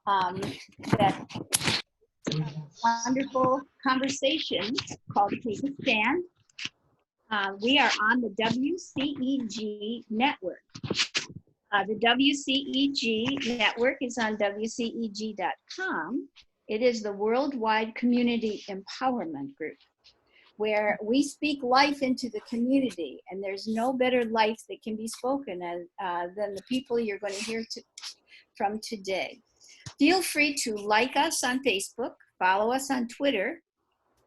that wonderful conversation called Take a Stand. We are on the WCEG network. The WCEG network is on WCEG.com. It is the Worldwide Community Empowerment Group, where we speak life into the community, and there's no better life that can be spoken than the people you're going to hear from today. Feel free to like us on Facebook, follow us on Twitter.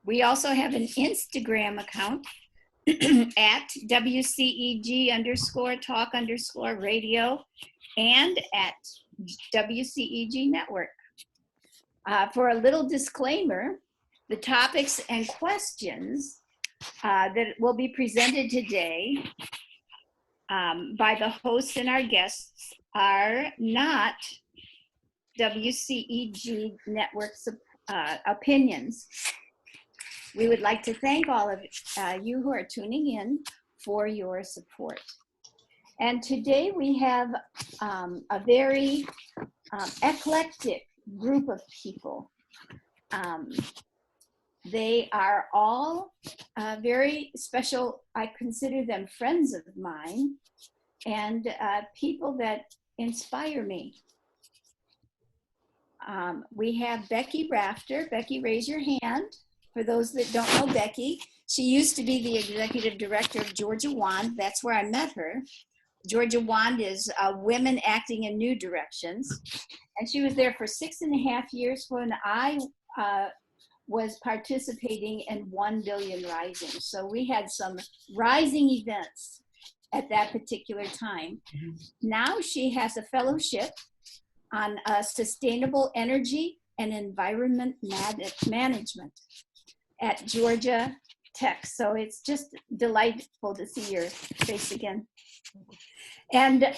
We also have an Instagram account at WCEG_talk_radio and at WCEG network. For a little disclaimer, the topics and questions that will be presented today by the hosts and our guests are not WCEG network opinions. We would like to thank all of you who are tuning in for your support. And today we have a very eclectic group of people. They are all very special. I consider them friends of mine and people that inspire me. We have Becky Rafter. Becky, raise your hand. For those that don't know Becky, she used to be the executive director of Georgia Wand. That's where I met her. Georgia Wand is Women Acting in New Directions. And she was there for 6.5 years when I was participating in 1 Billion Rising. So we had some rising events at that particular time. Now she has a fellowship on sustainable energy and environment management at Georgia Tech. So it's just delightful to see your face again. And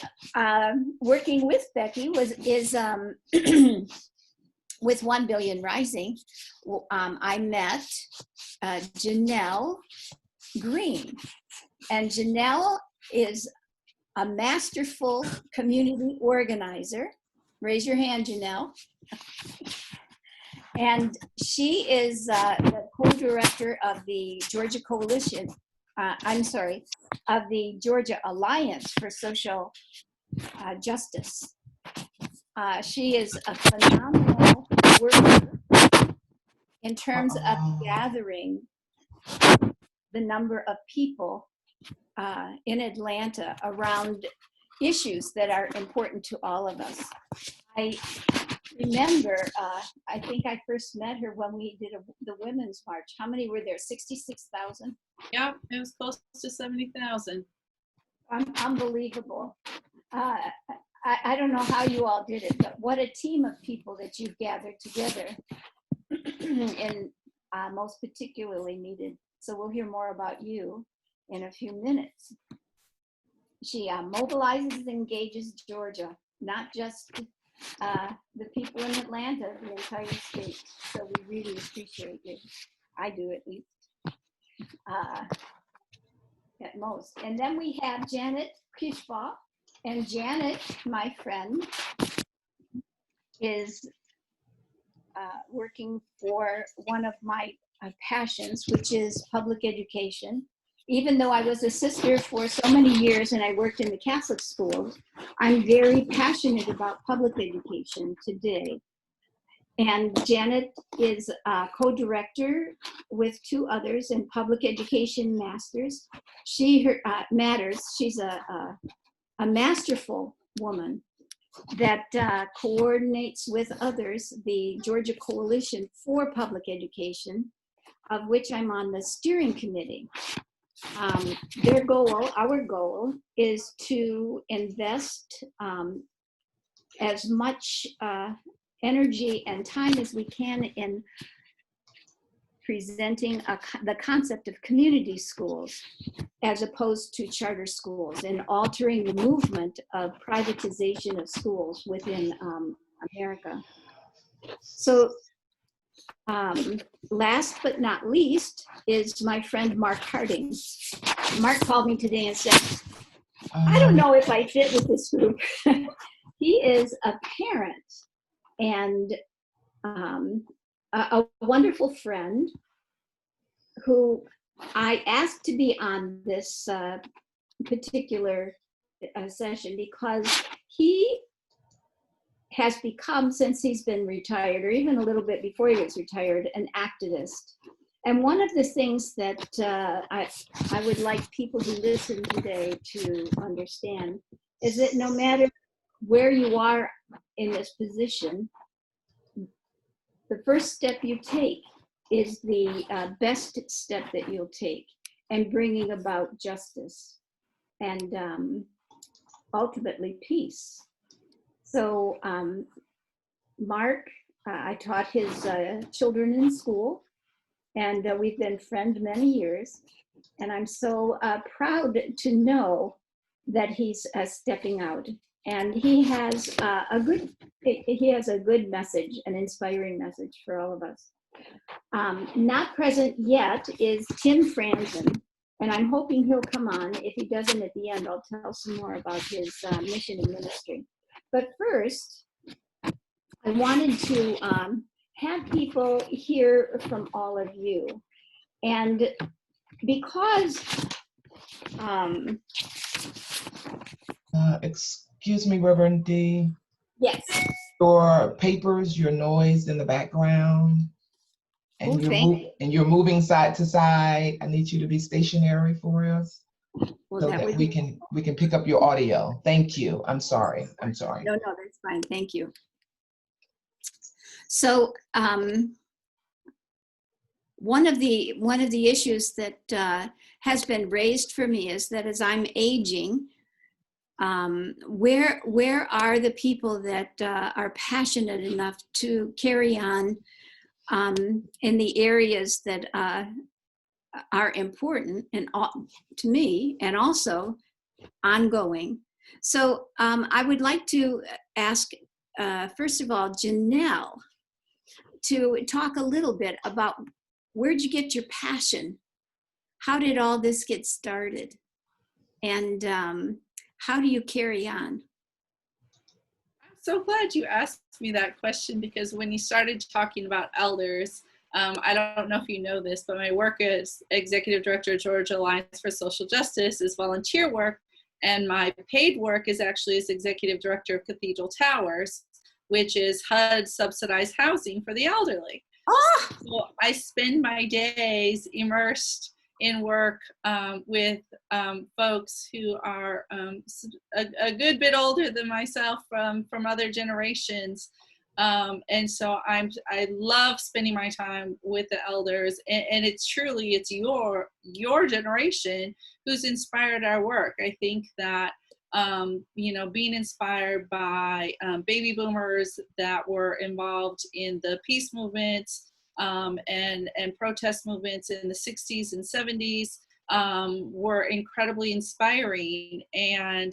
working with Becky is with 1 Billion Rising, I met Janelle Green. And Janelle is a masterful community organizer. Raise your hand, Janelle. And she is the co-director of the Georgia Coalition, of the Georgia Alliance for Social Justice. She is a phenomenal worker in terms of gathering the number of people in Atlanta around issues that are important to all of us. I remember, I think I first met her when we did the Women's March. How many were there? 66,000? Yeah, it was close to 70,000. Unbelievable. I don't know how you all did it, but what a team of people that you've gathered together and most particularly needed. So we'll hear more about you in a few minutes. She mobilizes and engages Georgia, not just the people in Atlanta, the entire state. So we really appreciate you. I do, at least, at most. And then we have Janet Kishbaugh. And Janet, my friend, is working for one of my passions, which is public education. Even though I was a sister for so many years and I worked in the Catholic schools, I'm very passionate about public education today. And Janet is a co-director with 2 others in Public Education Masters. She's a masterful woman that coordinates with others the Georgia Coalition for Public Education, of which I'm on the steering committee. Our goal is to invest as much energy and time as we can in presenting the concept of community schools as opposed to charter schools, and altering the movement of privatization of schools within America. So last but not least is my friend Mark Harding. Mark called me today and said, I don't know if I fit with this group. He is a parent and a wonderful friend who I asked to be on this particular session because he has become, since he's been retired, or even a little bit before he was retired, an activist. And one of the things that I would like people who listen today to understand is that no matter where you are in this position, the first step you take is the best step that you'll take in bringing about justice and ultimately peace. So Mark, I taught his children in school, and we've been friends many years. And I'm so proud to know that he's stepping out. And he has a good message, an inspiring message for all of us. Not present yet is Tim Franzen, and I'm hoping he'll come on. If he doesn't at the end, I'll tell some more about his mission and ministry. But first, I wanted to have people hear from all of you. And because excuse me, Reverend D. yes. Your papers, your noise in the background, and you're moving side to side. I need you to be stationary for us, so that we can pick up your audio. Thank you. I'm sorry. No, that's fine. Thank you. So one of the issues that has been raised for me is that as I'm aging, where are the people that are passionate enough to carry on in the areas that are important and to me, and also ongoing. So I would like to ask, first of all, Janelle, to talk a little bit about where'd you get your passion? How did all this get started? And how do you carry on? I'm so glad you asked me that question, because when you started talking about elders, I don't know if you know this, but my work as Executive Director of Georgia Alliance for Social Justice is volunteer work, and my paid work is actually as Executive Director of Cathedral Towers, which is HUD subsidized housing for the elderly. Oh! So I spend my days immersed in work with folks who are a good bit older than myself from other generations. And so I love spending my time with the elders, and it's your generation who's inspired our work. I think that being inspired by baby boomers that were involved in the peace movements and protest movements in the 60s and 70s were incredibly inspiring. And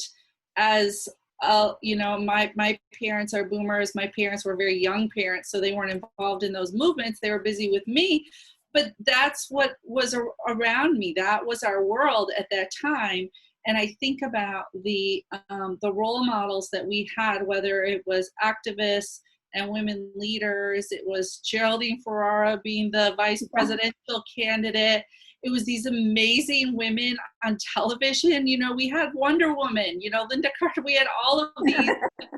as my parents are boomers. My parents were very young parents, so they weren't involved in those movements. They were busy with me, but that's what was around me. That was our world at that time. And I think about the role models that we had, whether it was activists and women leaders. It was Geraldine Ferrara being the vice presidential candidate. It was these amazing women on television. We had Wonder Woman, Linda Carter. We had all of these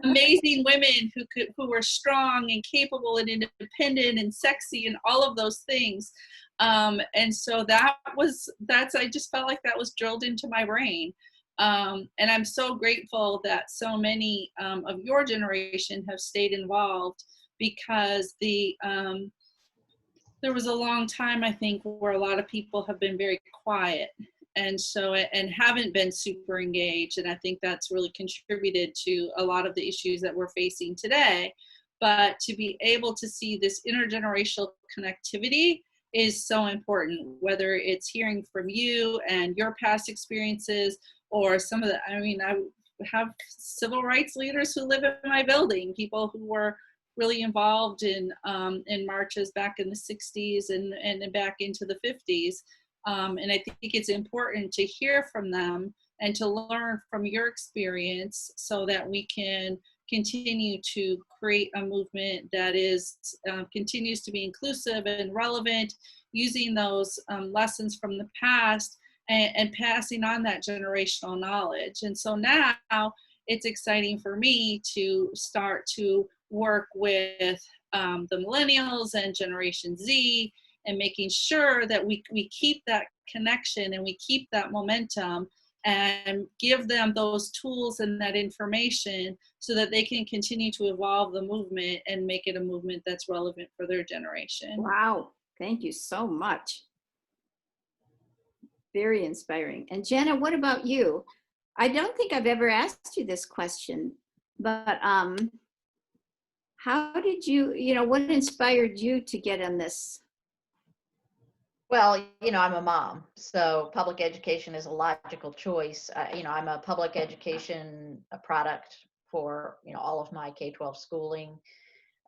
amazing women who were strong and capable and independent and sexy and all of those things. And so I just felt like that was drilled into my brain. And I'm so grateful that so many of your generation have stayed involved, because there was a long time, I think, where a lot of people have been very quiet and haven't been super engaged. And I think that's really contributed to a lot of the issues that we're facing today. But to be able to see this intergenerational connectivity is so important, whether it's hearing from you and your past experiences, or some of I have civil rights leaders who live in my building, people who were really involved in marches back in the 60s and back into the 50s. And I think it's important to hear from them and to learn from your experience, so that we can continue to create a movement that is continues to be inclusive and relevant, using those lessons from the past and passing on that generational knowledge. And so now it's exciting for me to start to work with the millennials and Generation Z, and making sure that we keep that connection and we keep that momentum and give them those tools and that information so that they can continue to evolve the movement and make it a movement that's relevant for their generation. Wow, thank you so much. Very inspiring. And Jenna, what about you? I don't think I've ever asked you this question, but how did you, what inspired you to get on this? Well, I'm a mom, so public education is a logical choice. I'm a public education product for, all of my K-12 schooling.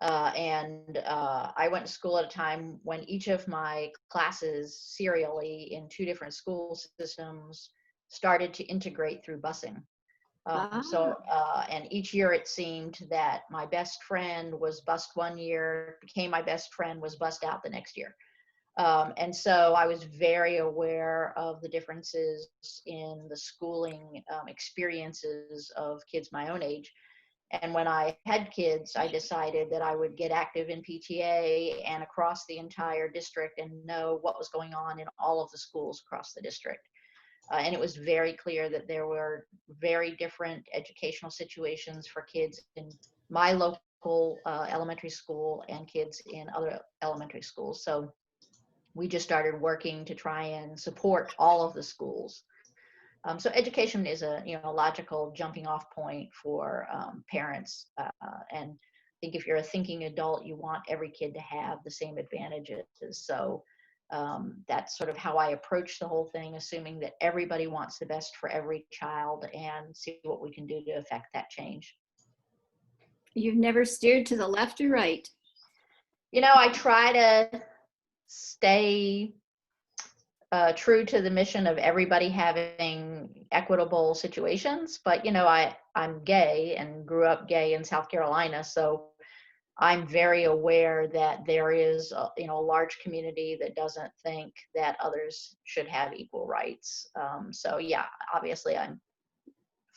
And I went to school at a time when each of my classes serially in 2 different school systems started to integrate through busing. And each year it seemed that my best friend was bused one year, became my best friend, was bused out the next year. And so I was very aware of the differences in the schooling experiences of kids my own age. And when I had kids, I decided that I would get active in PTA and across the entire district and know what was going on in all of the schools across the district. And it was very clear that there were very different educational situations for kids in my local elementary school and kids in other elementary schools. So we just started working to try and support all of the schools. So education is a logical jumping off point for parents. And I think if you're a thinking adult, you want every kid to have the same advantages. So that's sort of how I approach the whole thing, assuming that everybody wants the best for every child and see what we can do to affect that change. You've never steered to the left or right? I try to stay true to the mission of everybody having equitable situations, but I'm gay and grew up gay in South Carolina, so I'm very aware that there is a large community that doesn't think that others should have equal rights. So yeah, obviously I'm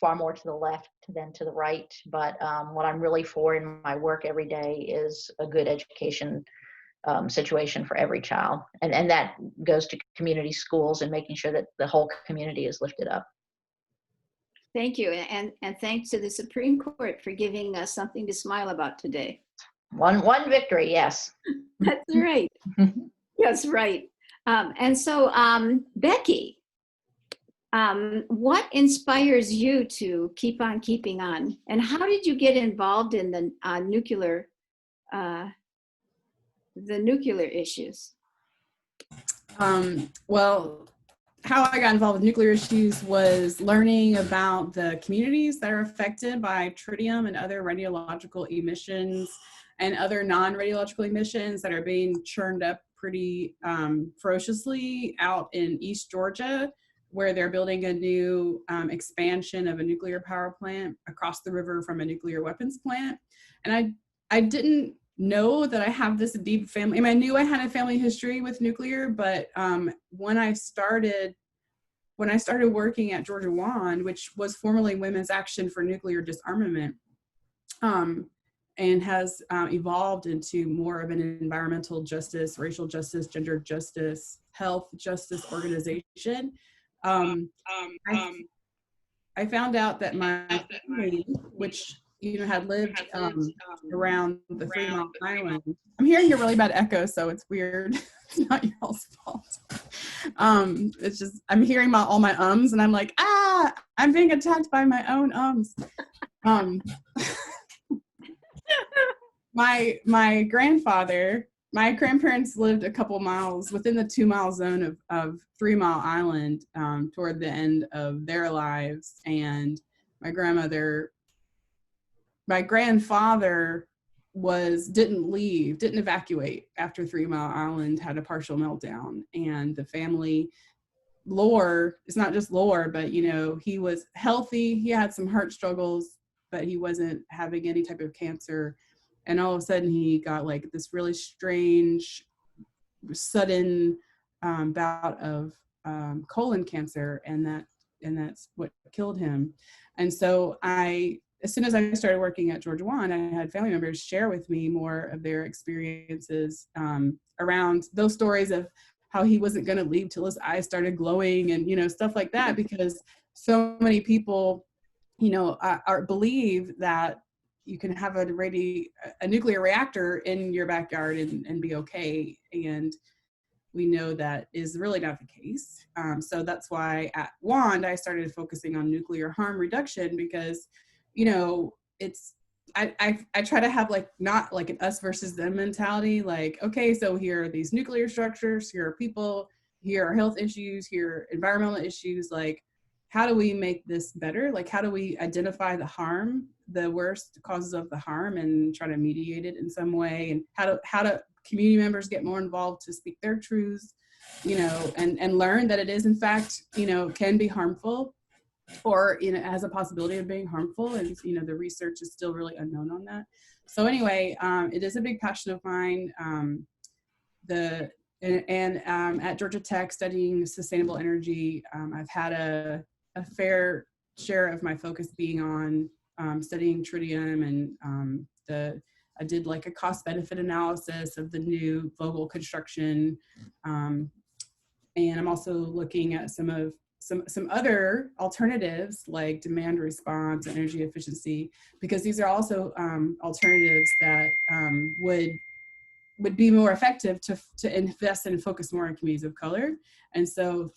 far more to the left than to the right, but what I'm really for in my work every day is a good education situation for every child. And that goes to community schools and making sure that the whole community is lifted up. Thank you. And thanks to the Supreme Court for giving us something to smile about today. One victory, yes. That's right. That's right. And so, Becky, what inspires you to keep on keeping on? And how did you get involved in the nuclear issues? Well, how I got involved with nuclear issues was learning about the communities that are affected by tritium and other radiological emissions and other non-radiological emissions that are being churned up pretty ferociously out in East Georgia, where they're building a new expansion of a nuclear power plant across the river from a nuclear weapons plant. And I didn't know that I have this deep family. I mean, I knew I had a family history with nuclear, but when I started working at Georgia WAND, which was formerly Women's Action for Nuclear Disarmament, and has evolved into more of an environmental justice, racial justice, gender justice, health justice organization, I found out that my family, which had lived around the 3 Mile Island. I'm hearing a really bad echo, so it's weird. It's not y'all's fault. It's just I'm hearing all my ums, and I'm like, I'm being attacked by my own ums. My grandfather, my grandparents lived a couple miles within the 2 mile zone of 3 Mile Island toward the end of their lives, and my grandfather didn't evacuate after 3 Mile Island had a partial meltdown. And the family lore, it's not just lore, but he was healthy, he had some heart struggles, but he wasn't having any type of cancer. And all of a sudden he got like this really strange, sudden bout of colon cancer, and that's what killed him. And so as soon as I started working at Georgia One, I had family members share with me more of their experiences around those stories of how he wasn't going to leave till his eyes started glowing and, you know, stuff like that, because so many people, you know, believe that you can have a nuclear reactor in your backyard and be okay. And we know that is really not the case. So that's why at WAND, I started focusing on nuclear harm reduction, because, you know, I try to have like, not like an us versus them mentality. Like, okay, so here are these nuclear structures, here are people, here are health issues, here are environmental issues. Like, how do we make this better? Like, how do we identify the harm, the worst causes of the harm, and try to mediate it in some way? And how do community members get more involved to speak their truths, you know, and learn that it is in fact, you know, can be harmful, or, you know, has a possibility of being harmful. And, you know, the research is still really unknown on that. So anyway, it is a big passion of mine. At Georgia Tech, studying sustainable energy, I've had a fair share of my focus being on studying tritium, and I did like a cost benefit analysis of the new Vogtle construction. And I'm also looking at some other alternatives like demand response and energy efficiency, because these are also alternatives that would be more effective to invest and focus more on communities of color. And so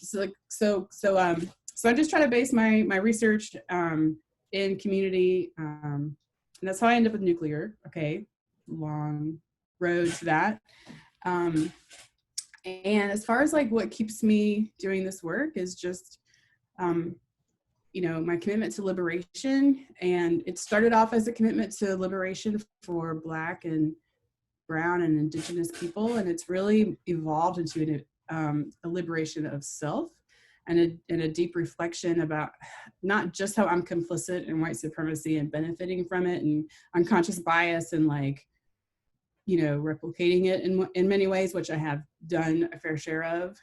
I'm just trying to base my research in community, and that's how I end up with nuclear. Okay, long road to that. And as far as like what keeps me doing this work is just, you know, my commitment to liberation. And it started off as a commitment to liberation for Black and Brown and Indigenous people. And it's really evolved into a liberation of self, and a deep reflection about not just how I'm complicit in white supremacy and benefiting from it, and unconscious bias, and like, you know, replicating it in many ways, which I have done a fair share of,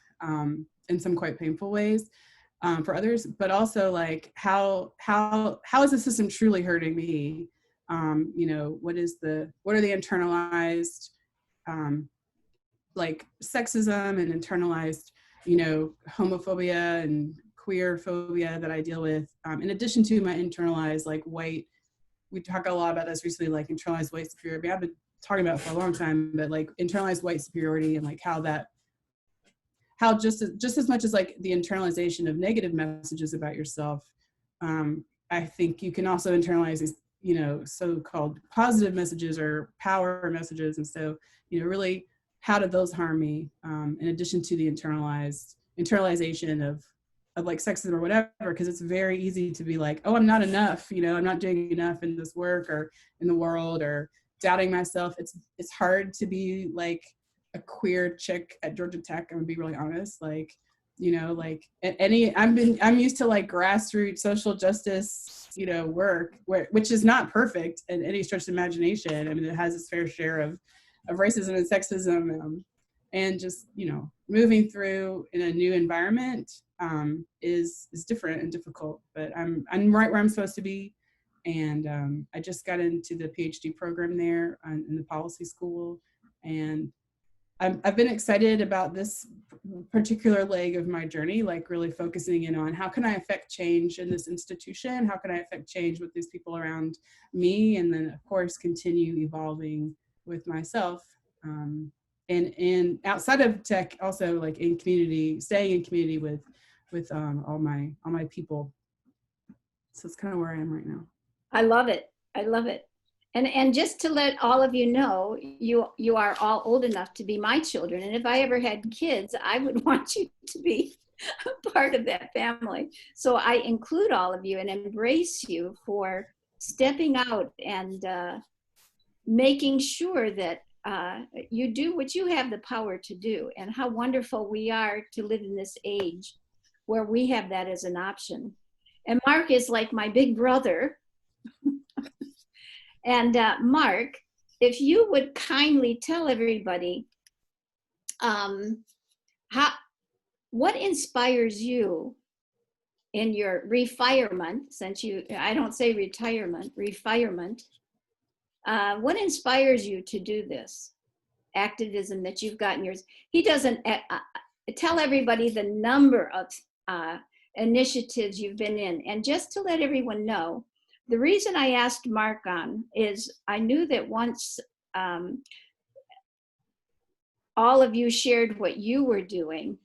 in some quite painful ways for others, but also like how is the system truly hurting me? You know, what are the internalized like sexism and internalized, you know, homophobia and queer phobia that I deal with, in addition to my internalized like white, we talk a lot about this recently, like internalized white superiority. I've been talking about it for a long time, but like internalized white superiority, and like how just as much as like the internalization of negative messages about yourself, I think you can also internalize these, you know, so-called positive messages or power messages. And so, you know, really, how did those harm me? In addition to the internalization of like sexism or whatever, because it's very easy to be like, oh, I'm not enough, you know, I'm not doing enough in this work or in the world, or doubting myself. It's hard to be like a queer chick at Georgia Tech. I'm gonna be really honest. Like, you know, like I'm used to like grassroots social justice, you know, work which is not perfect in any stretch of imagination. I mean, it has its fair share of racism and sexism, and just, you know, moving through in a new environment is different and difficult. But I'm right where I'm supposed to be. And I just got into the PhD program there in the policy school, and I've been excited about this particular leg of my journey, like really focusing in on how can I affect change in this institution? How can I affect change with these people around me? And then of course, continue evolving with myself. And outside of tech, also like in community, staying in community with all my people. So it's kind of where I am right now. I love it. I love it. And just to let all of you know, you are all old enough to be my children. And if I ever had kids, I would want you to be a part of that family. So I include all of you and embrace you for stepping out and making sure that you do what you have the power to do, and how wonderful we are to live in this age where we have that as an option. And Mark is like my big brother. And Mark, if you would kindly tell everybody what inspires you in your refirement, since I don't say retirement, refirement, what inspires you to do this activism that you've got in yours? He doesn't tell everybody the number of initiatives you've been in. And just to let everyone know, the reason I asked Mark on is I knew that once all of you shared what you were doing,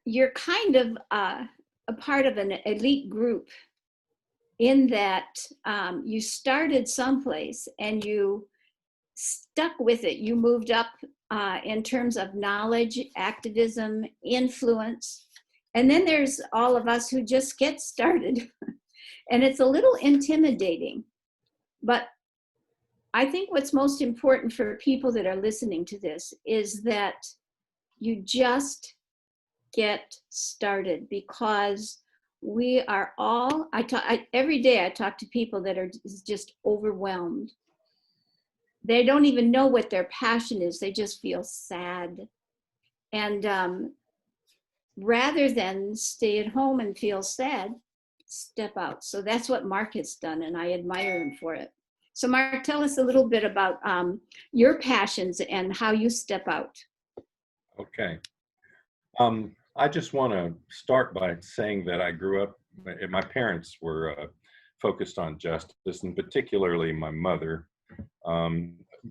you're kind of a part of an elite group in that you started someplace and you stuck with it. You moved up in terms of knowledge, activism, influence. And then there's all of us who just get started. And it's a little intimidating. But I think what's most important for people that are listening to this is that you just get started, because we are all, every day I talk to people that are just overwhelmed. They don't even know what their passion is. They just feel sad. And rather than stay at home and feel sad, step out. So that's what Mark has done, and I admire him for it. So Mark, tell us a little bit about your passions and how you step out. Okay. I just want to start by saying that I grew up, my parents were focused on justice, and particularly my mother.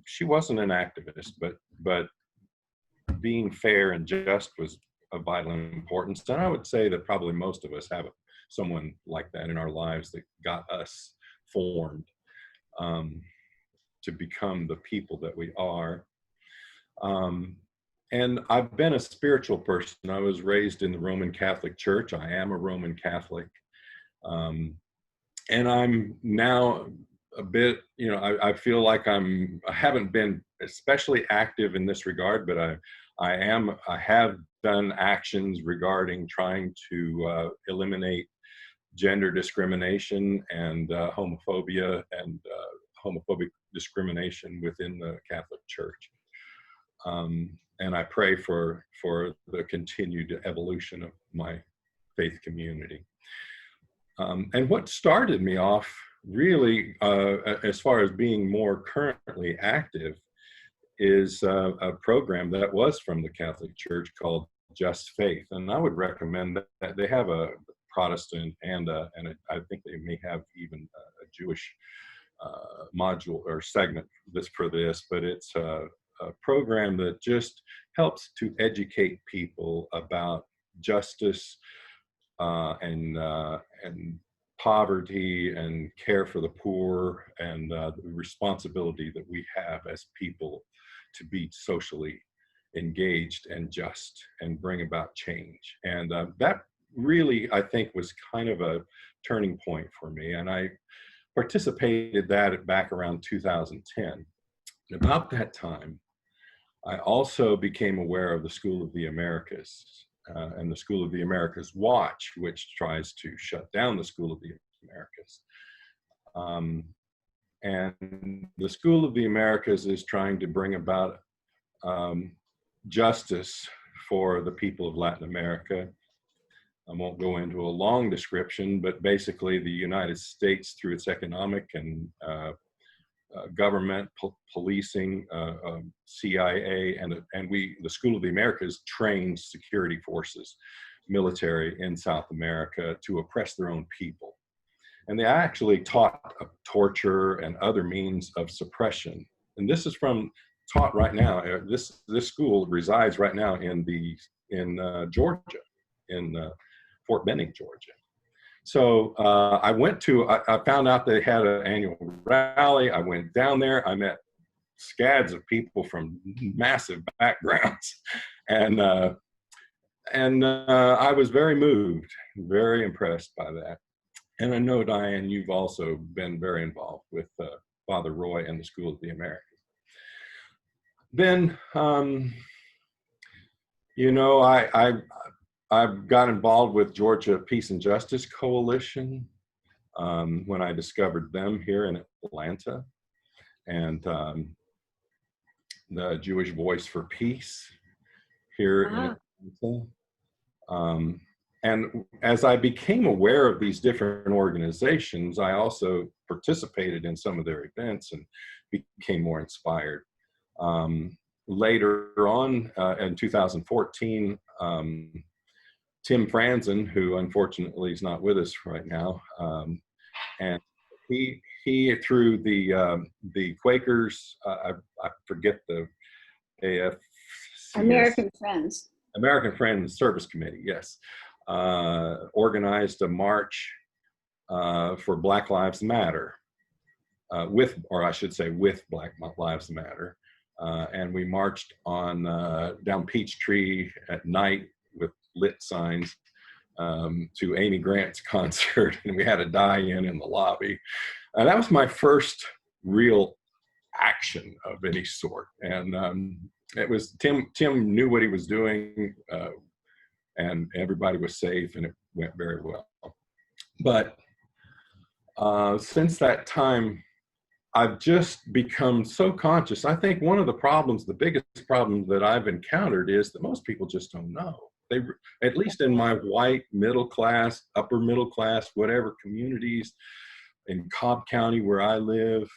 She wasn't an activist, but being fair and just was of vital importance. And I would say that probably most of us have someone like that in our lives that got us formed to become the people that we are. And I've been a spiritual person. I was raised in the Roman Catholic Church. I am a Roman Catholic. And I'm now a bit, I feel like I haven't been especially active in this regard, but I have done actions regarding trying to eliminate gender discrimination and homophobia and homophobic discrimination within the Catholic Church. And I pray for the continued evolution of my faith community. And what started me off really, as far as being more currently active, is a program that was from the Catholic Church called Just Faith. And I would recommend that. They have a Protestant and I think they may have even a Jewish module or segment for this, but it's a program that just helps to educate people about justice and poverty and care for the poor, and the responsibility that we have as people to be socially engaged and just and bring about change. And that really, I think, was kind of a turning point for me. And I participated that back around 2010. And about that time, I also became aware of the School of the Americas and the School of the Americas Watch, which tries to shut down the School of the Americas. And the School of the Americas is trying to bring about justice for the people of Latin America. I won't go into a long description, but basically the United States, through its economic and government, policing, CIA, and the School of the Americas trains security forces, military in South America to oppress their own people. And they actually taught torture and other means of suppression. And this is taught right now. This school resides right now in Georgia, in Fort Benning, Georgia. So I found out they had an annual rally. I went down there. I met scads of people from massive backgrounds, and I was very moved, very impressed by that. And I know, Diane, you've also been very involved with Father Roy and the School of the Americas. Then, I've got involved with Georgia Peace and Justice Coalition. when I discovered them here in Atlanta, and the Jewish Voice for Peace here in Atlanta. And as I became aware of these different organizations, I also participated in some of their events and became more inspired. Later on, in 2014, Tim Franzen, who unfortunately is not with us right now, and he through the Quakers, I forget the AF American Friends Service Committee, yes, organized a march for Black Lives Matter, with Black Lives Matter, and we marched on down Peachtree at night with lit signs to Amy Grant's concert, and we had a die-in in the lobby. And that was my first real action of any sort. And it was Tim knew what he was doing, and everybody was safe, and it went very well. But since that time, I've just become so conscious. I think one of the biggest problem that I've encountered is that most people just don't know. They, at least in my white middle class, upper middle class, whatever communities in Cobb County where I live,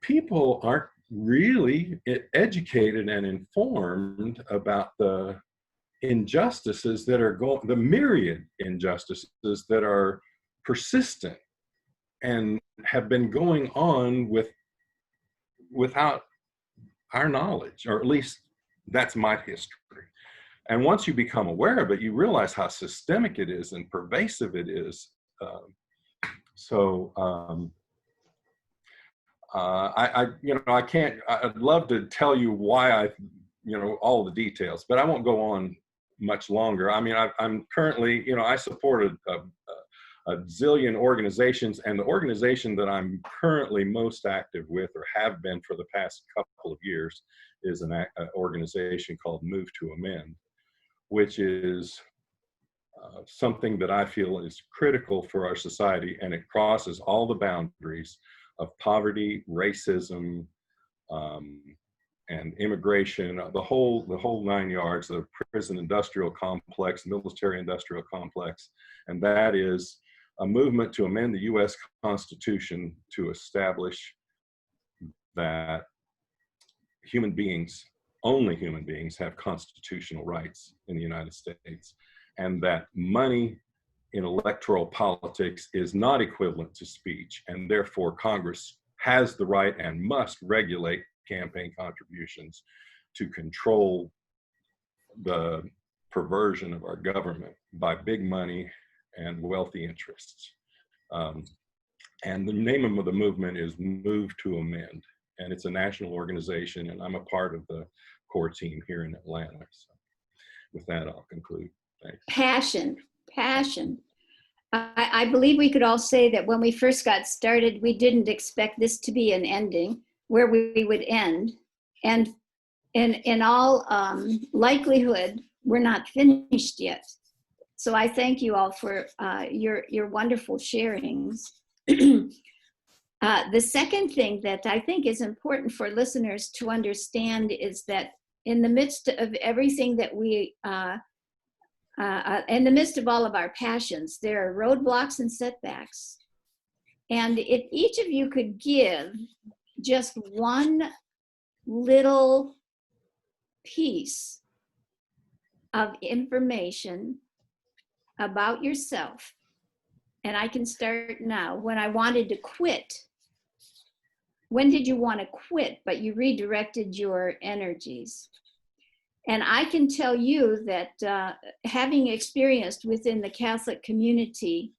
people aren't really educated and informed about the injustices that are the myriad injustices that are persistent and have been going on without our knowledge, or at least that's my history. And once you become aware of it, you realize how systemic it is and pervasive it is. I'd love to tell you why all the details, but I won't go on much longer. I mean, I'm currently, I supported a zillion organizations, and the organization that I'm currently most active with, or have been for the past couple of years, is an organization called Move to Amend, which is something that I feel is critical for our society, and it crosses all the boundaries of poverty, racism, and immigration, the whole 9 yards, the prison industrial complex, military industrial complex. And that is a movement to amend the US Constitution to establish that only human beings have constitutional rights in the United States, and that money in electoral politics is not equivalent to speech, and therefore Congress has the right and must regulate campaign contributions to control the perversion of our government by big money and wealthy interests. And the name of the movement is Move to Amend, and it's a national organization, and I'm a part of the core team here in Atlanta. So with that, I'll conclude. Thanks. Passion. I believe we could all say that when we first got started, we didn't expect this to be an ending, where we would end. And in all likelihood, we're not finished yet. So I thank you all for your wonderful sharings. The second thing that I think is important for listeners to understand is that in the midst of everything that in the midst of all of our passions, there are roadblocks and setbacks. And if each of you could give just one little piece of information about yourself, and I can start now. When I wanted to quit, when did you want to quit, but you redirected your energies? And I can tell you that having experienced within the Catholic community,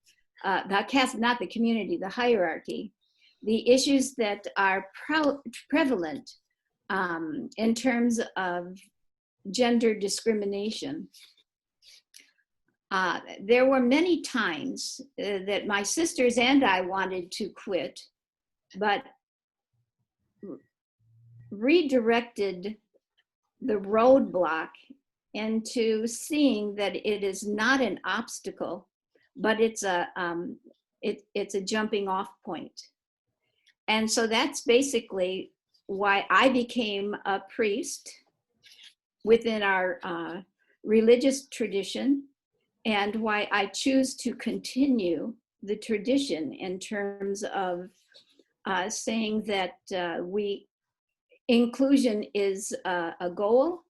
not the community, the hierarchy, the issues that are prevalent in terms of gender discrimination, there were many times that my sisters and I wanted to quit, but redirected the roadblock into seeing that it is not an obstacle, but it's a jumping off point. And so that's basically why I became a priest within our religious tradition, and why I choose to continue the tradition in terms of saying that inclusion is a goal,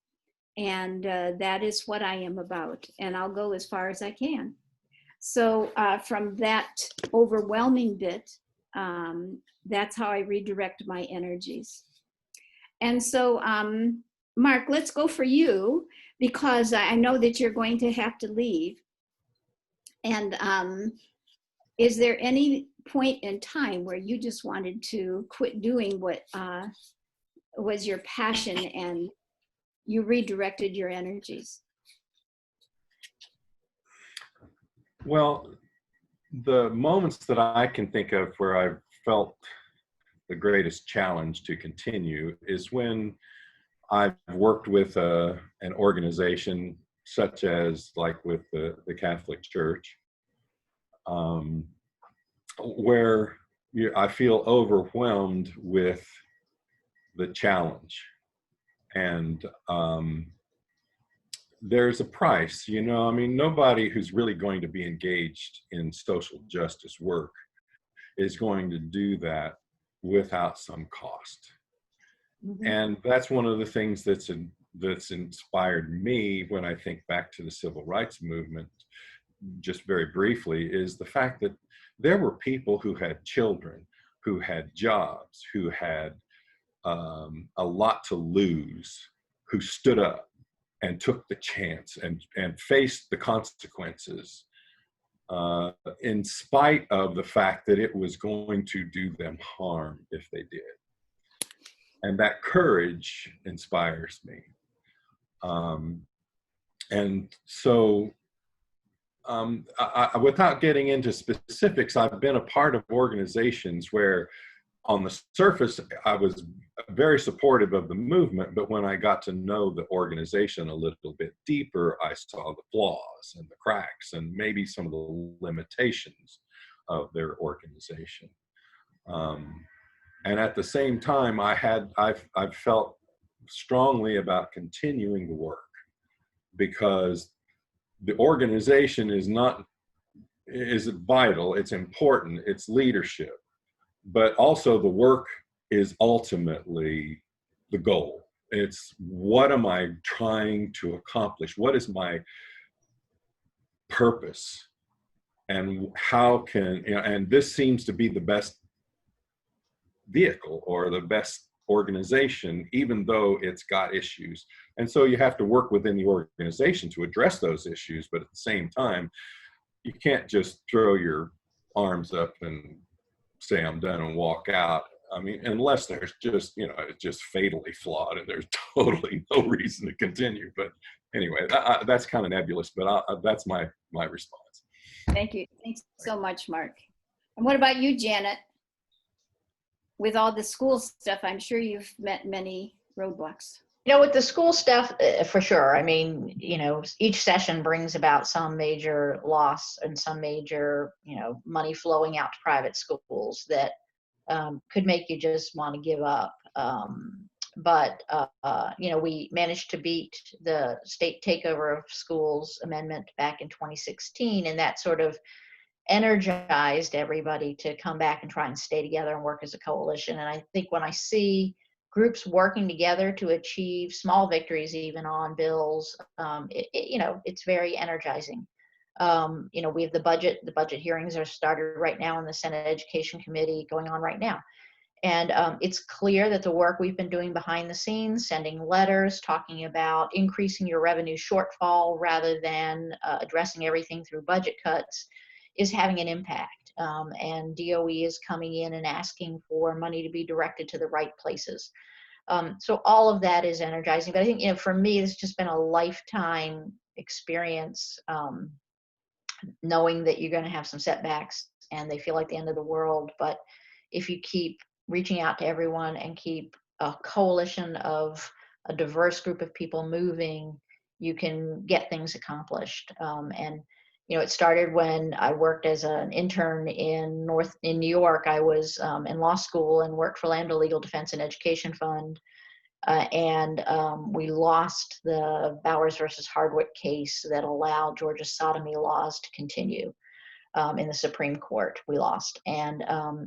and that is what I am about, and I'll go as far as I can. So from that overwhelming bit, that's how I redirect my energies. And so, Mark, let's go for you, because I know that you're going to have to leave. And is there any point in time where you just wanted to quit doing what was your passion and you redirected your energies? Well, the moments that I can think of where I've felt the greatest challenge to continue is when I've worked with an organization such as like with the Catholic Church, where I feel overwhelmed with the challenge. And there's a price, you know, I mean, nobody who's really going to be engaged in social justice work is going to do that without some cost. Mm-hmm. And that's one of the things that's inspired me when I think back to the civil rights movement, just very briefly, is the fact that there were people who had children, who had jobs, who had a lot to lose, who stood up and took the chance and faced the consequences in spite of the fact that it was going to do them harm if they did. And that courage inspires me. And so without getting into specifics, I've been a part of organizations where on the surface, I was very supportive of the movement, but when I got to know the organization a little bit deeper, I saw the flaws and the cracks and maybe some of the limitations of their organization. And at the same time, I've felt strongly about continuing the work, because the organization is vital, it's important, it's leadership. But also the work is ultimately the goal. It's what am I trying to accomplish? What is my purpose? And how can, you know, and this seems to be the best vehicle or the best organization, even though it's got issues. And so you have to work within the organization to address those issues. But at the same time, you can't just throw your arms up and say I'm done and walk out. I mean, unless there's just, you know, it's just fatally flawed and there's totally no reason to continue. But anyway, that's kind of nebulous, but that's my response. Thank you. Thanks so much, Mark. And what about you, Janet? With all the school stuff, I'm sure you've met many roadblocks. You know, with the school stuff, for sure. I mean, you know, each session brings about some major loss and some major, you know, money flowing out to private schools that could make you just want to give up. But you know, we managed to beat the state takeover of schools amendment back in 2016, and that sort of energized everybody to come back and try and stay together and work as a coalition. And I think when I see groups working together to achieve small victories, even on bills, you know, it's very energizing. You know, we have the budget hearings are started right now in the Senate Education Committee, going on right now. And it's clear that the work we've been doing behind the scenes, sending letters, talking about increasing your revenue shortfall rather than addressing everything through budget cuts, is having an impact. And DOE is coming in and asking for money to be directed to the right places. So all of that is energizing. But I think, you know, for me, it's just been a lifetime experience, knowing that you're going to have some setbacks and they feel like the end of the world. But if you keep reaching out to everyone and keep a coalition of a diverse group of people moving, you can get things accomplished. And It started when I worked as an intern in New York. I was in law school and worked for Lambda Legal Defense and Education Fund. And we lost the Bowers versus Hardwick case that allowed Georgia's sodomy laws to continue in the Supreme Court. We lost. And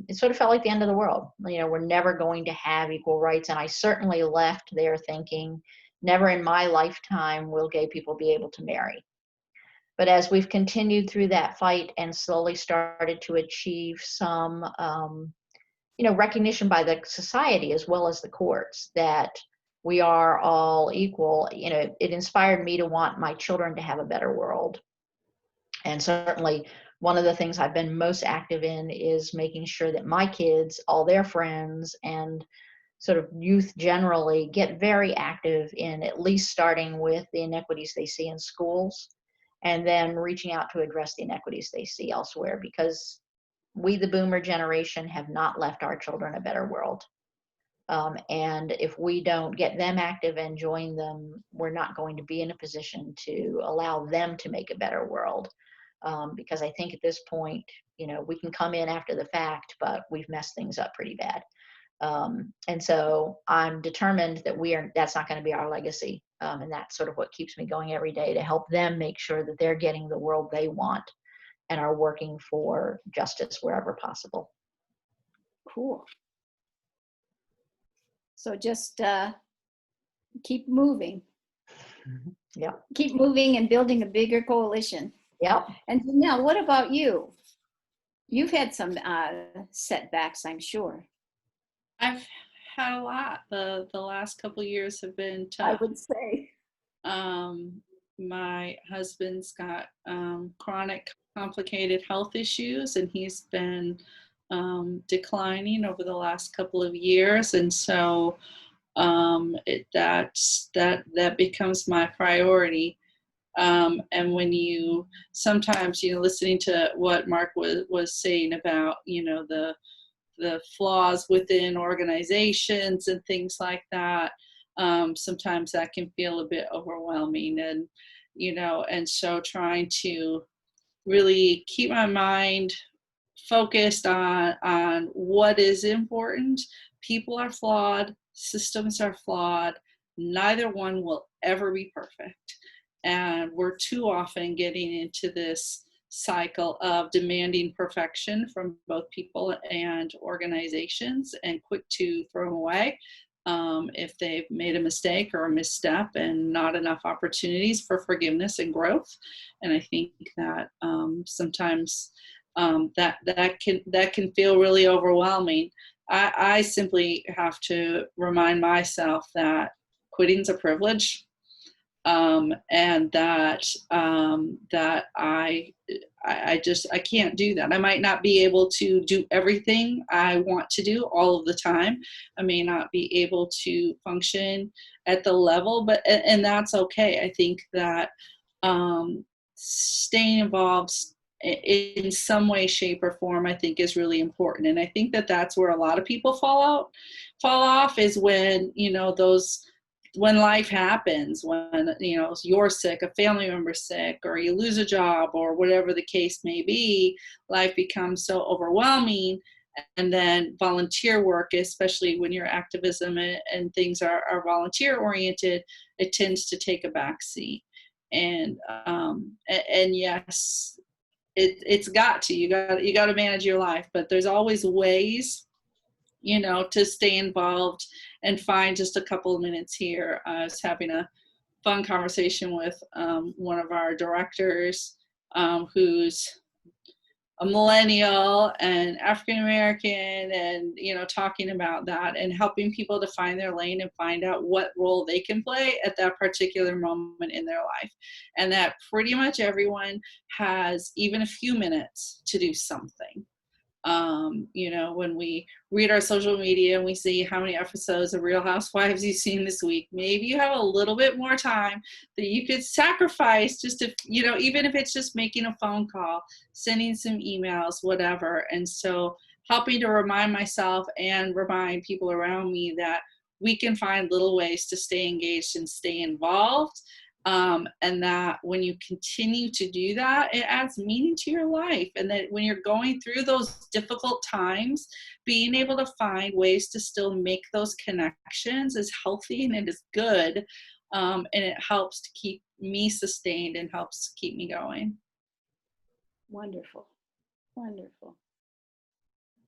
it sort of felt like the end of the world. We're never going to have equal rights. And I certainly left there thinking, never in my lifetime will gay people be able to marry. But as we've continued through that fight and slowly started to achieve some, recognition by the society as well as the courts that we are all equal, it inspired me to want my children to have a better world. And certainly one of the things I've been most active in is making sure that my kids, all their friends, and sort of youth generally get very active in at least starting with the inequities they see in schools, and then reaching out to address the inequities they see elsewhere, because we, the boomer generation, have not left our children a better world. And if we don't get them active and join them, we're not going to be in a position to allow them to make a better world. Because I think at this point, we can come in after the fact, but we've messed things up pretty bad. And so I'm determined that that's not going to be our legacy. And that's sort of what keeps me going every day, to help them make sure that they're getting the world they want and are working for justice wherever possible. Cool. So just keep moving. Yeah. Keep moving and building a bigger coalition. Yeah. And now, what about you? You've had some setbacks, I'm sure. I've had a lot. The last couple of years have been tough. I would say. My husband's got chronic complicated health issues, and he's been declining over the last couple of years, and so that becomes my priority. And when you sometimes, listening to what Mark was saying about, the flaws within organizations and things like that, sometimes that can feel a bit overwhelming, and and so trying to really keep my mind focused on what is important. People are flawed, systems are flawed, neither one will ever be perfect, and we're too often getting into this cycle of demanding perfection from both people and organizations, and quick to throw them away if they've made a mistake or a misstep, and not enough opportunities for forgiveness and growth. And I think that sometimes that can feel really overwhelming. I simply have to remind myself that quitting's a privilege, and that I can't do that. I might not be able to do everything I want to do all of the time. I may not be able to function at the level, and that's okay. I think that staying involved in some way, shape, or form, I think is really important. And I think that that's where a lot of people fall off, is when, when life happens, when, you're sick, a family member's sick, or you lose a job, or whatever the case may be, life becomes so overwhelming. And then volunteer work, especially when your activism and things are volunteer oriented, it tends to take a backseat. And yes, you got to manage your life, but there's always ways, to stay involved and find just a couple of minutes here. I was having a fun conversation with one of our directors who's a millennial and African-American, and, talking about that and helping people to find their lane and find out what role they can play at that particular moment in their life. And that pretty much everyone has even a few minutes to do something. When we read our social media and we see how many episodes of Real Housewives you've seen this week, maybe you have a little bit more time that you could sacrifice just to, even if it's just making a phone call, sending some emails, whatever. And so helping to remind myself and remind people around me that we can find little ways to stay engaged and stay involved, And that when you continue to do that, it adds meaning to your life. And that when you're going through those difficult times, being able to find ways to still make those connections is healthy and it is good. And it helps to keep me sustained and helps keep me going. Wonderful. Wonderful.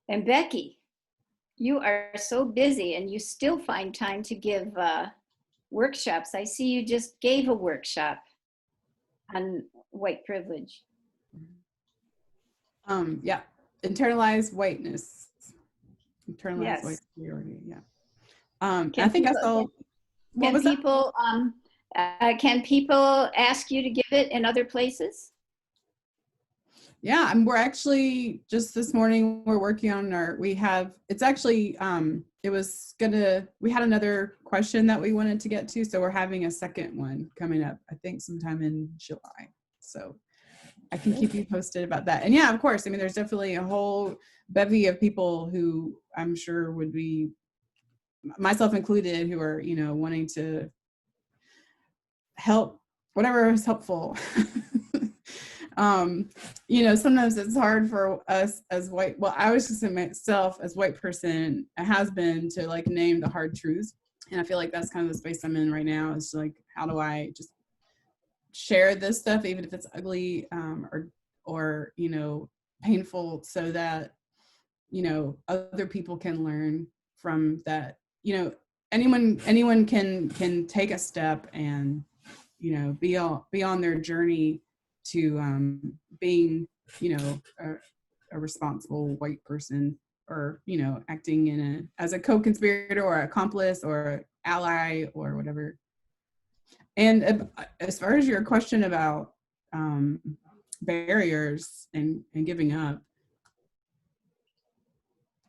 And Becky, you are so busy and you still find time to give workshops. I see you just gave a workshop on white privilege. Yeah, internalized whiteness. Internalized Yes. white superiority, yeah. I think I saw, what was that? Can people ask you to give it in other places? Yeah, we're actually, just this morning, we're working on we had another question that we wanted to get to, so we're having a second one coming up, I think sometime in July. So I can keep you posted about that. And yeah, of course, I mean, there's definitely a whole bevy of people who I'm sure would be, myself included, who are, wanting to help, whatever is helpful. Sometimes it's hard for us as white, well, I was just in myself as white person, it has been to like name the hard truths. And I feel like that's kind of the space I'm in right now, is like, how do I just share this stuff, even if it's ugly, or painful, so that, other people can learn from that. Anyone can take a step and, be on their journey to being, a responsible white person, or, acting as a co-conspirator or accomplice or ally or whatever. And as far as your question about barriers and giving up,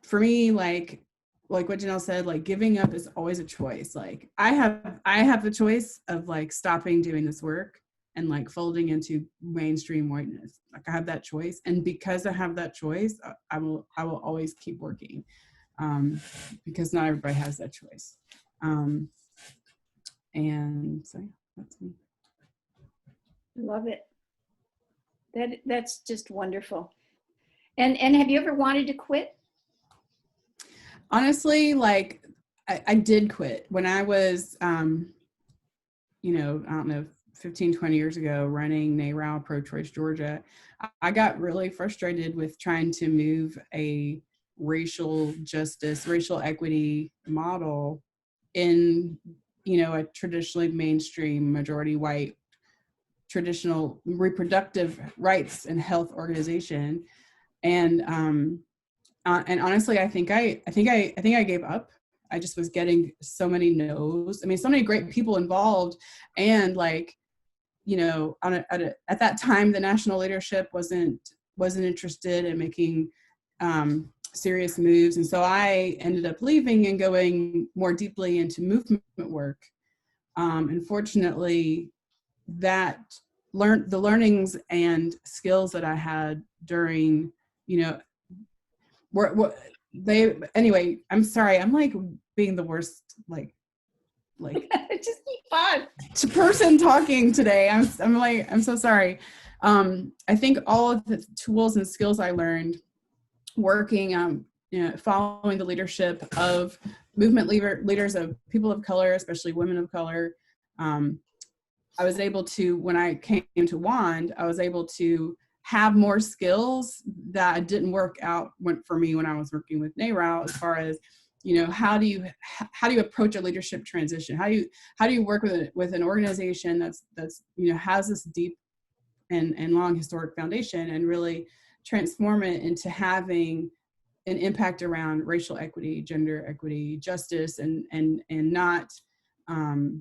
for me, like what Janelle said, like giving up is always a choice. Like I have the choice of like stopping doing this work and like folding into mainstream whiteness. Like I have that choice, and because I have that choice, I will always keep working, because not everybody has that choice. And so yeah, that's me. Love it. That's just wonderful. And have you ever wanted to quit? Honestly, like I did quit when I was, I don't know, 15, 20 years ago, running NARAL pro-choice Georgia. I got really frustrated with trying to move a racial justice, racial equity model in, a traditionally mainstream, majority white, traditional reproductive rights and health organization. And honestly, I think I gave up. I just was getting so many no's. I mean, so many great people involved, and like, at that time, the national leadership wasn't interested in making serious moves, and so I ended up leaving and going more deeply into movement work. Unfortunately, that the learnings and skills that I had during, anyway, I'm sorry, I'm like being the worst, like Just keep on. person talking today. I'm so sorry. I think all of the tools and skills I learned working, following the leadership of movement leaders of people of color, especially women of color, I was able to, when I came to WAND, I was able to have more skills that didn't work out for me when I was working with NARAL, as far as, how do you approach a leadership transition? How do you work with an organization that's has this deep and long historic foundation, and really transform it into having an impact around racial equity, gender equity, justice, and not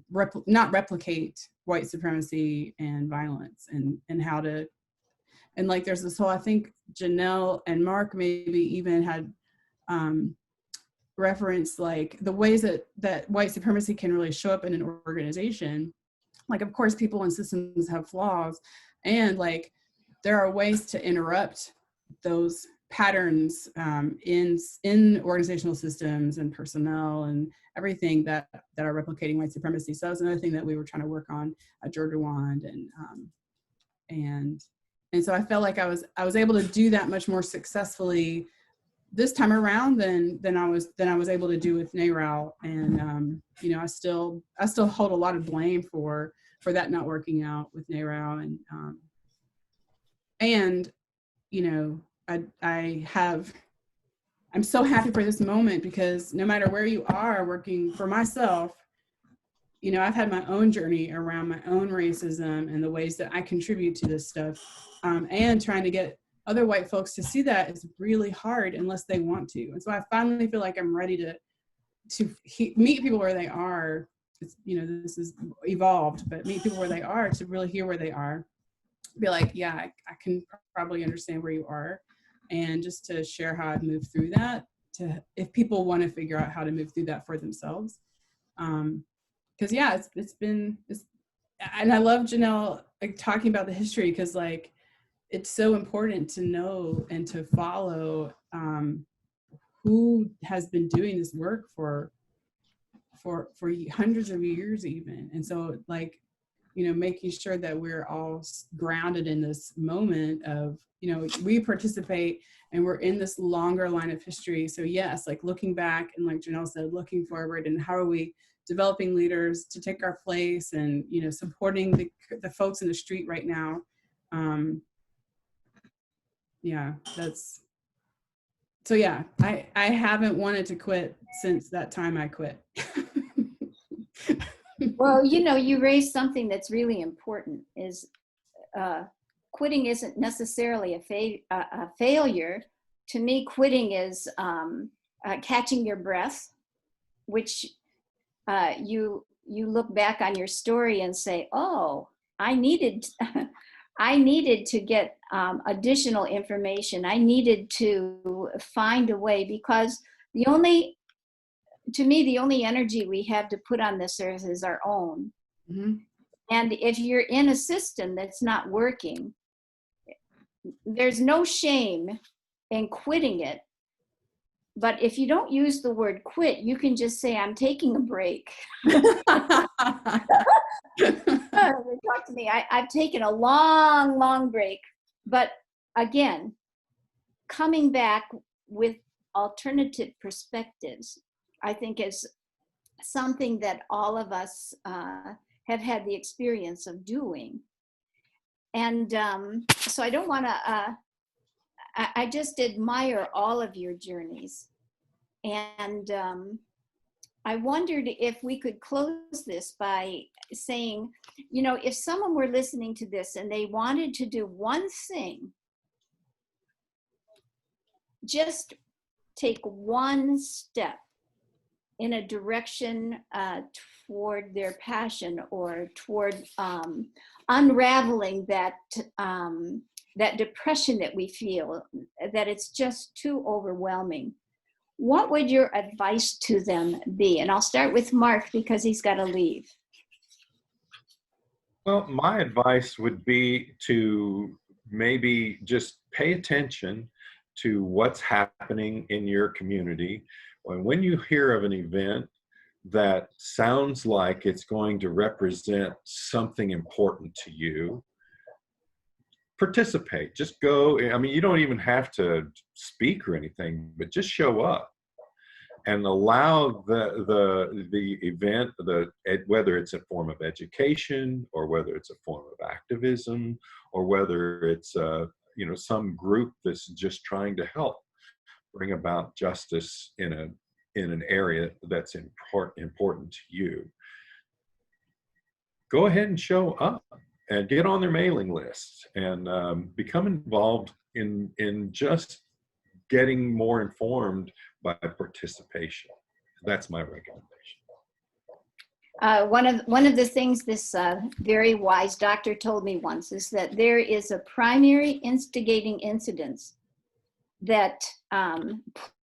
replicate white supremacy and violence, and how to, and like there's this whole, I think Janelle and Mark maybe even had referenced like the ways that white supremacy can really show up in an organization. Like, of course, people and systems have flaws, and like there are ways to interrupt those patterns in organizational systems and personnel and everything that are replicating white supremacy. So that was another thing that we were trying to work on at Georgia Wand, and so I felt like I was able to do that much more successfully this time around than I was able to do with NARAL. And you know, I still hold a lot of blame for that not working out with NARAL, and you know, I'm so happy for this moment, because no matter where you are working, for myself, you know, I've had my own journey around my own racism and the ways that I contribute to this stuff, and trying to get other white folks to see that is really hard unless they want to. And so I finally feel like I'm ready to meet people where they are. It's, you know, this is evolved, but meet people where they are, to really hear where they are. Be like, yeah, I can probably understand where you are, and just to share how I've moved through that, if people want to figure out how to move through that for themselves. Because yeah, it's been, and I love Janelle like talking about the history, because like it's so important to know and to follow who has been doing this work for hundreds of years even. And so like, you know, making sure that we're all grounded in this moment of, you know, we participate and we're in this longer line of history. So yes, like looking back, and like Janelle said, looking forward, and how are we developing leaders to take our place, and, you know, supporting the folks in the street right now. Yeah, so yeah, I haven't wanted to quit since that time I quit. Well, you know, you raised something that's really important, is quitting isn't necessarily a failure. To me, quitting is catching your breath, which you look back on your story and say, oh, I needed to get additional information. I needed to find a way, because to me, the only energy we have to put on this earth is our own. Mm-hmm. And if you're in a system that's not working, there's no shame in quitting it. But if you don't use the word quit, you can just say, I'm taking a break. Talk to me. I've taken a long, long break. But again, coming back with alternative perspectives, I think is something that all of us have had the experience of doing. And so I don't want to, I just admire all of your journeys. And I wondered if we could close this by saying, you know, if someone were listening to this and they wanted to do one thing, just take one step in a direction toward their passion, or toward unraveling that depression that we feel, that it's just too overwhelming. What would your advice to them be? And I'll start with Mark, because he's got to leave. Well, my advice would be to maybe just pay attention to what's happening in your community. When you hear of an event that sounds like it's going to represent something important to you, participate. Just go. I mean, you don't even have to speak or anything, but just show up and allow the event, whether it's a form of education, or whether it's a form of activism, or whether it's you know, some group that's just trying to help bring about justice in an area that's important to you. Go ahead and show up and get on their mailing list, and become involved in just getting more informed by participation. That's my recommendation. One of the things this very wise doctor told me once is that there is a primary instigating incidence that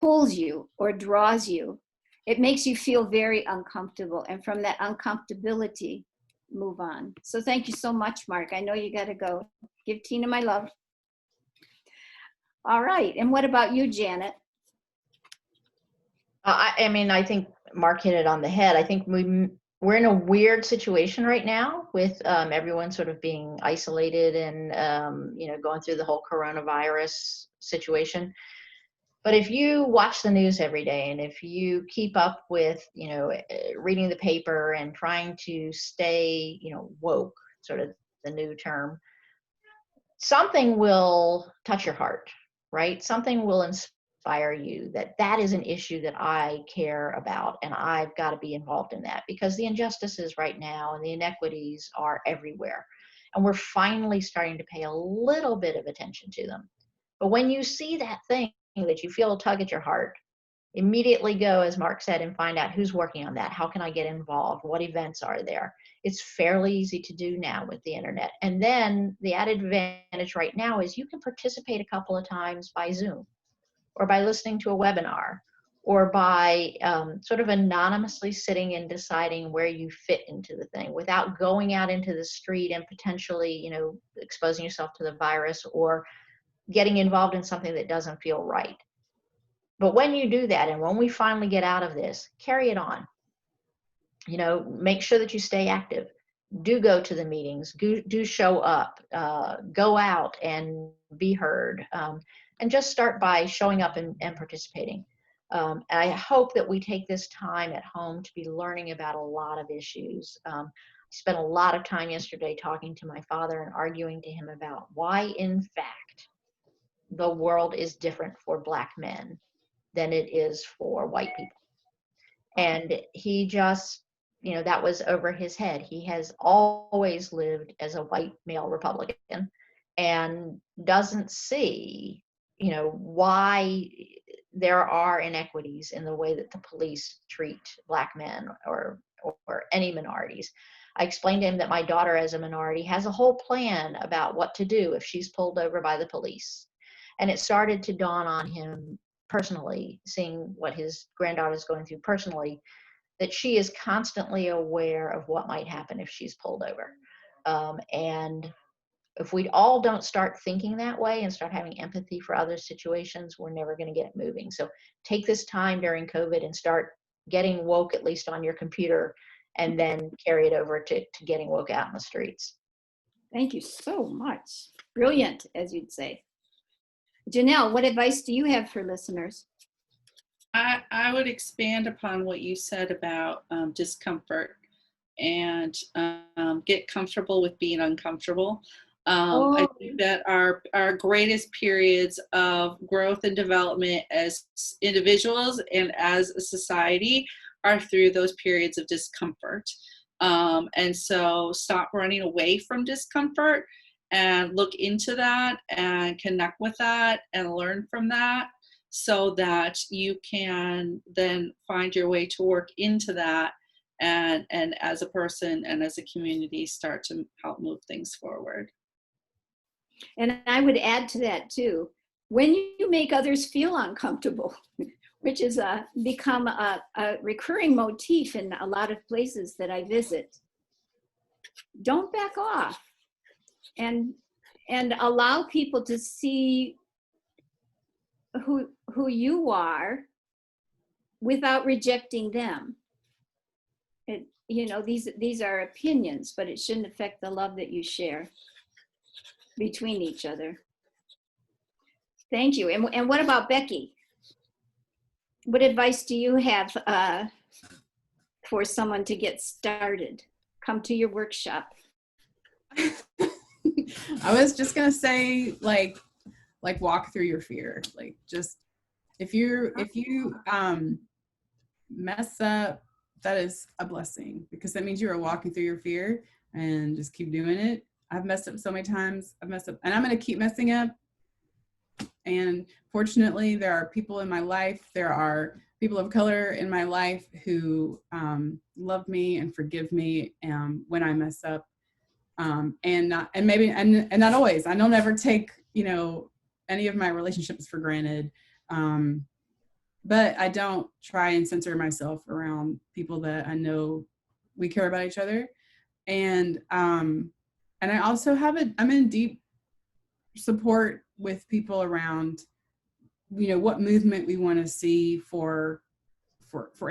pulls you or draws you. It makes you feel very uncomfortable, and from that uncomfortability, move on. So thank you so much, Mark. I know you got to go. Give Tina my love. All right. And what about you, Janet? I mean, I think Mark hit it on the head. I think we're in a weird situation right now with everyone sort of being isolated and, you know, going through the whole coronavirus situation. But if you watch the news every day and if you keep up with, you know, reading the paper and trying to stay, you know, woke, sort of the new term, something will touch your heart, right? Something will inspire you that that is an issue that I care about and I've got to be involved in that, because the injustices right now and the inequities are everywhere. And we're finally starting to pay a little bit of attention to them. But when you see that thing that you feel a tug at your heart, immediately go, as Mark said, and find out who's working on that. How can I get involved? What events are there? It's fairly easy to do now with the internet. And then the added advantage right now is you can participate a couple of times by Zoom or by listening to a webinar or by sort of anonymously sitting and deciding where you fit into the thing without going out into the street and potentially, you know, exposing yourself to the virus or getting involved in something that doesn't feel right. But when you do that, and when we finally get out of this, carry it on. You know, make sure that you stay active. Do go to the meetings. Do show up. Go out and be heard. And just start by showing up and participating. I hope that we take this time at home to be learning about a lot of issues. I spent a lot of time yesterday talking to my father and arguing to him about why, in fact, the world is different for Black men than it is for white people. And he just, you know, that was over his head. He has always lived as a white male Republican and doesn't see, you know, why there are inequities in the way that the police treat Black men or any minorities. I explained to him that my daughter, as a minority, has a whole plan about what to do if she's pulled over by the police. And it started to dawn on him personally, seeing what his granddaughter is going through personally, that she is constantly aware of what might happen if she's pulled over. And if we all don't start thinking that way and start having empathy for other situations, we're never going to get it moving. So take this time during COVID and start getting woke, at least on your computer, and then carry it over to getting woke out in the streets. Thank you so much. Brilliant, as you'd say. Janelle, what advice do you have for listeners? I would expand upon what you said about discomfort and get comfortable with being uncomfortable. I think that our greatest periods of growth and development as individuals and as a society are through those periods of discomfort. And so stop running away from discomfort and look into that and connect with that and learn from that, so that you can then find your way to work into that and as a person and as a community start to help move things forward. And I would add to that too, when you make others feel uncomfortable, which has become a recurring motif in a lot of places that I visit, don't back off and allow people to see who you are without rejecting them. You know, these are opinions, but it shouldn't affect the love that you share between each other. Thank you. And what about Becky? What advice do you have for someone to get started? Come to your workshop. I was just gonna say, like walk through your fear. Like, just if you mess up, that is a blessing, because that means you are walking through your fear, and just keep doing it. I've messed up so many times. I've messed up, and I'm gonna keep messing up. And fortunately, there are people in my life. There are people of color in my life who love me and forgive me when I mess up. And not always. I don't ever take, you know, any of my relationships for granted. But I don't try and censor myself around people that I know we care about each other. And I also I'm in deep support with people around what movement we want to see for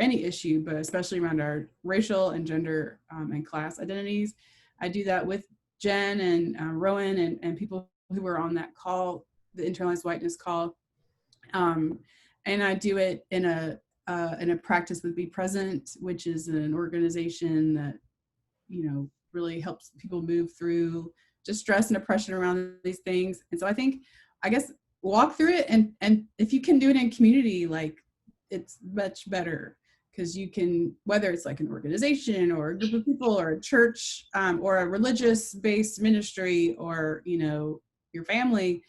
any issue, but especially around our racial and gender and class identities. I do that with Jen and Rowan and people who were on that call, the internalized whiteness call. And I do it in a practice with Be Present, which is an organization that, really helps people move through just stress and oppression around these things. And so I guess walk through it, and if you can do it in community, like, it's much better, because you can, whether it's like an organization or a group of people or a church or a religious based ministry or, your family,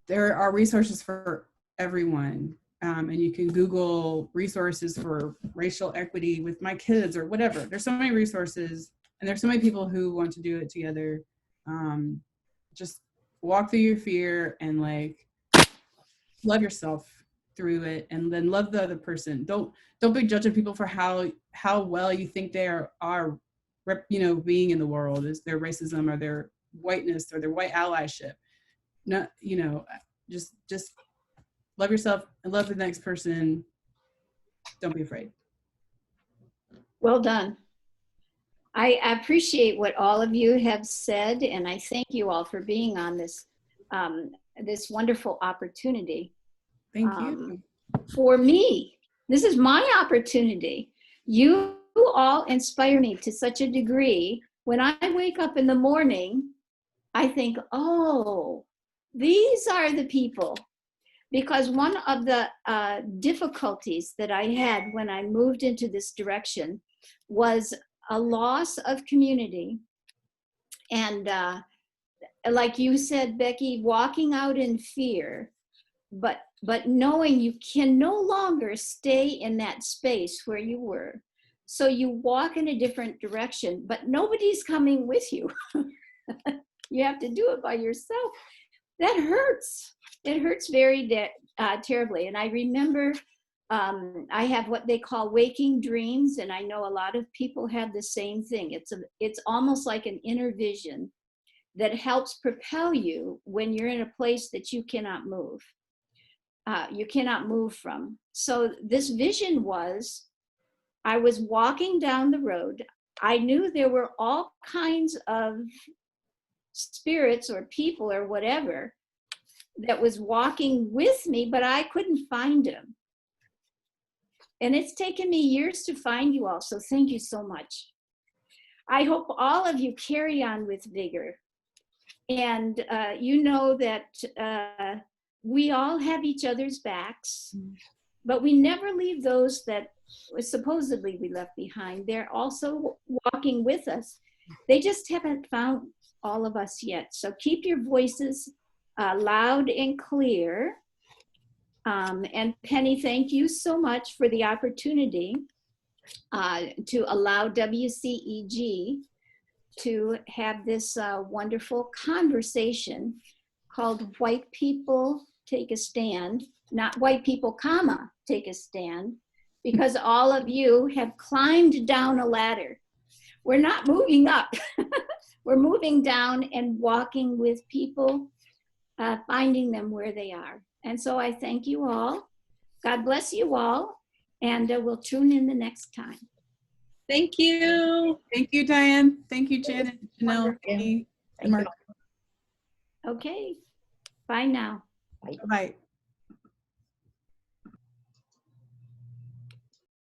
there are resources for everyone. And you can Google resources for racial equity with my kids or whatever. There's so many resources, and there's so many people who want to do it together. Just walk through your fear and love yourself through it, and then love the other person. Don't be judging people for how well you think they are being in the world, is their racism or their whiteness or their white allyship. Not, just love yourself and love the next person. Don't be afraid. Well done. I appreciate what all of you have said, and I thank you all for being on this this wonderful opportunity. Thank you. For me, this is my opportunity. You all inspire me to such a degree. When I wake up in the morning, I think, oh, these are the people. Because one of the difficulties that I had when I moved into this direction was a loss of community. And like you said, Becky, walking out in fear, but knowing you can no longer stay in that space where you were. So you walk in a different direction, but nobody's coming with you. You have to do it by yourself. That hurts. It hurts very terribly. And I remember I have what they call waking dreams, and I know a lot of people have the same thing. It's almost like an inner vision that helps propel you when you're in a place that you cannot move. You cannot move from. So this vision was, I was walking down the road. I knew there were all kinds of spirits or people or whatever that was walking with me, but I couldn't find them. And it's taken me years to find you all, so thank you so much. I hope all of you carry on with vigor. And you know that we all have each other's backs, but we never leave those that supposedly we left behind. They're also walking with us. They just haven't found all of us yet. So keep your voices loud and clear. And Penny, thank you so much for the opportunity to allow WCEG to have this wonderful conversation called White People Take a Stand, not white people, comma, take a stand, because all of you have climbed down a ladder. We're not moving up. We're moving down and walking with people, finding them where they are. And so I thank you all. God bless you all. And we'll tune in the next time. Thank you. Thank you, Diane. Thank you, Janet, Janelle, Penny, and Mark. Okay. Bye now. Bye.